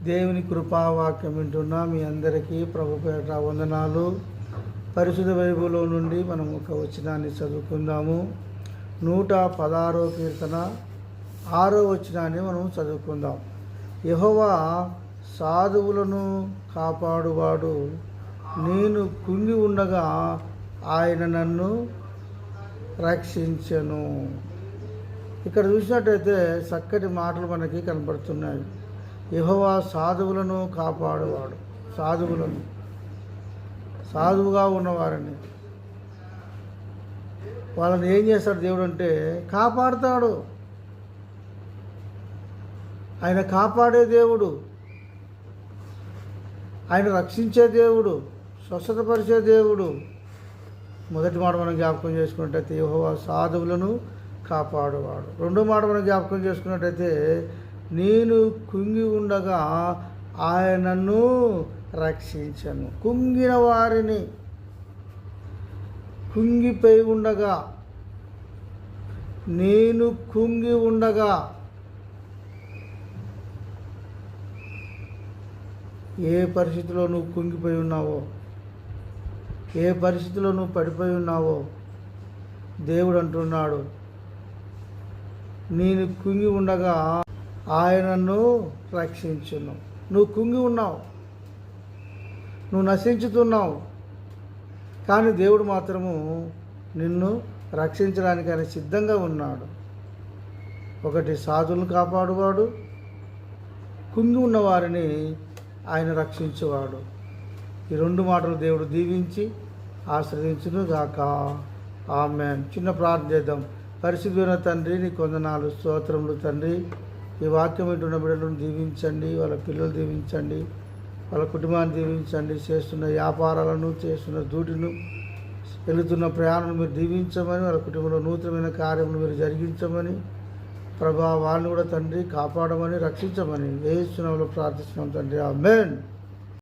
దేవుని కృపావాక్యం వింటున్న మీ అందరికీ ప్రభు పేట వందనాలు. పరిశుద్ధ బైబిల్లో నుండి మనం ఒక వచనాన్ని చదువుకుందాము. 116వ కీర్తన 6వ వచనాన్ని మనం చదువుకుందాం. యెహోవా సాధువులను కాపాడువాడు, నేను కుంగి ఉండగా ఆయన నన్ను రక్షించెను. ఇక్కడ చూసినట్టయితే చక్కటి మాటలు మనకి కనబడుతున్నాయి. యెహోవా సాధువులను కాపాడువాడు. సాధువుగా ఉన్నవారిని వాళ్ళని ఏం చేస్తాడు దేవుడు అంటే కాపాడుతాడు. ఆయన కాపాడే దేవుడు, ఆయన రక్షించే దేవుడు, స్వస్థతపరిచే దేవుడు. మొదటి మాట మనం జ్ఞాపకం చేసుకున్నట్టయితే యెహోవా సాధువులను కాపాడువాడు. రెండో మాట మనం జ్ఞాపకం చేసుకున్నట్టయితే నేను కుంగి ఉండగా ఆయనను రక్షించను. కుంగిన వారిని, కుంగిపోయి ఉండగా, నేను కుంగి ఉండగా, ఏ పరిస్థితిలో నువ్వు కుంగిపోయి ఉన్నావో, ఏ పరిస్థితిలో నువ్వు పడిపోయి ఉన్నావో దేవుడు అంటున్నాడు, నేను కుంగి ఉండగా ఆయనను రక్షించును. నువ్వు కుంగి ఉన్నావు, నువ్వు నశించుతున్నావు, కానీ దేవుడు మాత్రము నిన్ను రక్షించడానికి ఆయన సిద్ధంగా ఉన్నాడు. ఒకటి సాధువులను కాపాడువాడు, కుంగి ఉన్నవారిని ఆయన రక్షించేవాడు. ఈ రెండు మాటలు దేవుడు దీవించి ఆశ్రదించును గాక. ఆమేన్. చిన్న ప్రార్థన చేద్దాం. పరిశుద్ధుడైన తండ్రి, నీ కొందనాలు స్తోత్రములు తండ్రి. ఈ వాక్యం వింటున్న బిడ్డలను దీవించండి, వాళ్ళ పిల్లలు దీవించండి, వాళ్ళ కుటుంబాన్ని దీవించండి. చేస్తున్న వ్యాపారాలను, చేస్తున్న డ్యూటీను, వెళుతున్న ప్రయాణాలను మీరు దీవించమని, వాళ్ళ కుటుంబంలో నూతనమైన కార్యములు మీరు జరిగించమని, ప్రభా వాళ్ళని కూడా తండ్రి కాపాడమని, రక్షించమని యేసు నామములో ప్రార్థిస్తున్నాం తండ్రి. ఆమేన్.